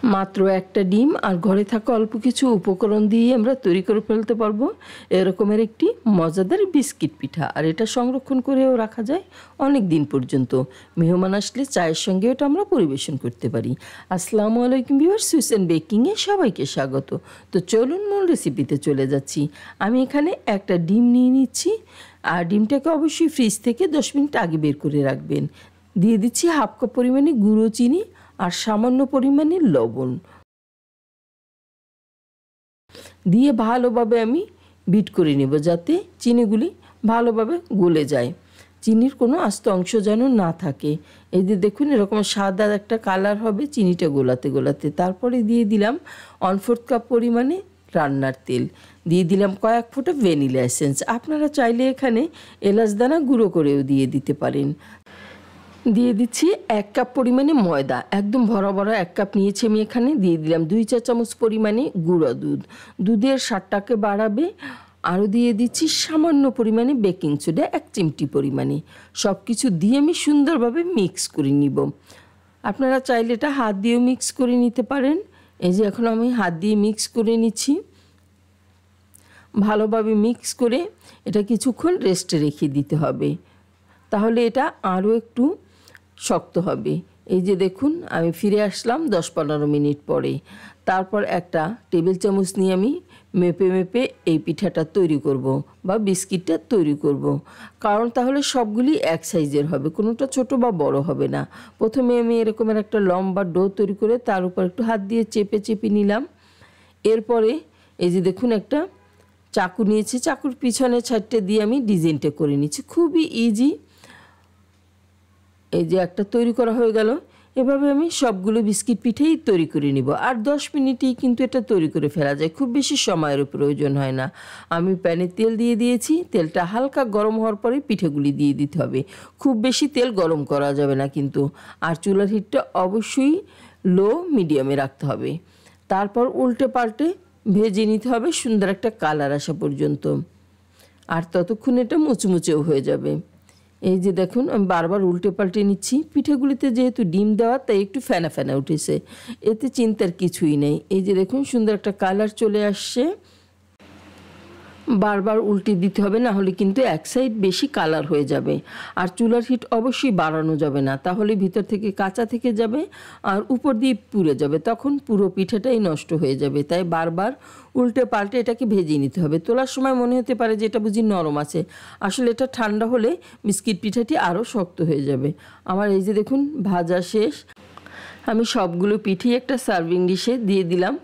মাত্র একটা ডিম আর ঘরে থাকা অল্প কিছু উপকরণ দিয়ে আমরা তৈরি করে ফেলতে পারবো এরকমের একটি মজাদার বিস্কিট পিঠা। আর এটা সংরক্ষণ করেও রাখা যায় অনেক দিন পর্যন্ত। মেহমান আসলে চায়ের সঙ্গে এটা আমরা পরিবেশন করতে পারি। আসসালামু আলাইকুম ভিউয়ার্স, সুইস অ্যান্ড বেকিংয়ে সবাইকে স্বাগত। তো চলুন মূল রেসিপিতে চলে যাচ্ছি। আমি এখানে একটা ডিম নিয়ে নিচ্ছি, আর ডিমটাকে অবশ্যই ফ্রিজ থেকে 10 মিনিট আগে বের করে রাখবেন। দিয়ে দিচ্ছি হাফ কাপ পরিমাণে গুঁড়ো চিনি আর সামান্য পরিমাণে লবণ দিয়ে ভালোভাবে আমি বিট করে নেব, যাতে চিনিগুলি ভালোভাবে গলে যায়, চিনির কোনো আস্ত অংশ যেন না থাকে। এই যে দেখুন এরকম সাদা একটা কালার হবে চিনিটা গোলাতে গোলাতে। তারপরে দিয়ে দিলাম 1/4 কাপ পরিমাণে রান্নার তেল, দিয়ে দিলাম কয়েক ফোঁটা ভ্যানিলা এসেন্স। আপনারা চাইলে এখানে এলাচ দানা গুঁড়ো করেও দিয়ে দিতে পারেন। দিয়ে দিচ্ছি 1 কাপ পরিমাণে ময়দা, একদম ভরা ভরা 1 কাপ নিয়েছি আমি এখানে। দিয়ে দিলাম 2 চা চামচ পরিমাণে গুঁড়া দুধ, দুধের স্বাদটাকে বাড়াবে। আরও দিয়ে দিচ্ছি সামান্য পরিমাণে বেকিং সোডা 1 চিমটি পরিমাণে। সব কিছু দিয়ে আমি সুন্দরভাবে মিক্স করে নিব। আপনারা চাইলে এটা হাত দিয়েও মিক্স করে নিতে পারেন। এই যে এখন আমি হাত দিয়ে মিক্স করে নিচ্ছি। ভালোভাবে মিক্স করে এটা কিছুক্ষণ রেস্টে রেখে দিতে হবে, তাহলে এটা আরও একটু শক্ত হবে। এই যে দেখুন আমি ফিরে আসলাম 10-15 মিনিট পরে। তারপর একটা টেবিল চামচ নিয়ে আমি মেপে মেপে এই পিঠাটা তৈরি করব বা বিস্কিটটা তৈরি করব, কারণ তাহলে সবগুলি এক সাইজের হবে, কোনোটা ছোট বা বড় হবে না। প্রথমে আমি এরকমের একটা লম্বা ডো তৈরি করে তার উপর একটু হাত দিয়ে চেপে চেপে নিলাম। এরপরে এই যে দেখুন একটা চাকু নিয়েছি, চাকুর পিছনে ছাড়তে দিয়ে আমি ডিজাইনটা করে নিচ্ছি। খুবই ইজি। এই যে একটা তৈরি করা হয়ে গেল। এভাবে আমি সবগুলো বিস্কিট পিঠেই তৈরি করে নিব। আর 10 মিনিটেই কিন্তু এটা তৈরি করে ফেলা যায়, খুব বেশি সময়ের প্রয়োজন হয় না। আমি প্যানে তেল দিয়ে দিয়েছি, তেলটা হালকা গরম হওয়ার পরে পিঠেগুলি দিয়ে দিতে হবে। খুব বেশি তেল গরম করা যাবে না কিন্তু। আর চুলার হিটটা অবশ্যই লো মিডিয়ামে রাখতে হবে। তারপর উল্টে পাল্টে ভেজে নিতে হবে সুন্দর একটা কালার আসা পর্যন্ত। আর ততক্ষণ এটা মুচমুচেও হয়ে যাবে। এই যে দেখুন আমি বারবার উল্টে পাল্টে নিচ্ছি। পিঠেগুলিতে যেহেতু ডিম দেওয়া তাই একটু ফেনা ফেনা উঠেছে, এতে চিন্তার কিছুই নেই। এই যে দেখুন সুন্দর একটা কালার চলে আসছে। বারবার উল্টে দিতে হবে, না হলে কিন্তু এক সাইড বেশি কালার হয়ে যাবে। আর চুলার হিট অবশ্যই বাড়ানো যাবে না, তাহলে ভিতর থেকে কাঁচা থেকে যাবে আর উপর দিয়ে পুড়ে যাবে, তখন পুরো পিঠাটাই নষ্ট হয়ে যাবে। তাই বারবার উল্টে পাল্টে এটাকে ভেজে নিতে হবে। তোলার সময় মনে হতে পারে যে এটা বুঝি নরম আছে, আসলে এটা ঠান্ডা হলে বিস্কিট পিঠাটি আরও শক্ত হয়ে যাবে। আমার এই যে দেখুন ভাজা শেষ। আমি সবগুলো পিঠে একটা সার্ভিং ডিশে দিয়ে দিলাম।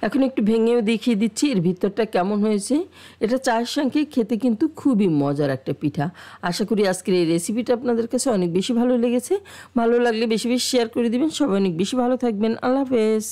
এখন একটু ভেঙেও দেখিয়ে দিচ্ছি এর ভিতরটা কেমন হয়েছে। এটা চায়ের সঙ্গে খেতে কিন্তু খুবই মজার একটা পিঠা। আশা করি আজকের এই রেসিপিটা আপনাদের কাছে অনেক বেশি ভালো লেগেছে। ভালো লাগলে বেশি বেশি শেয়ার করে দিবেন। সবাই অনেক বেশি ভালো থাকবেন। আল্লাহ হাফেজ।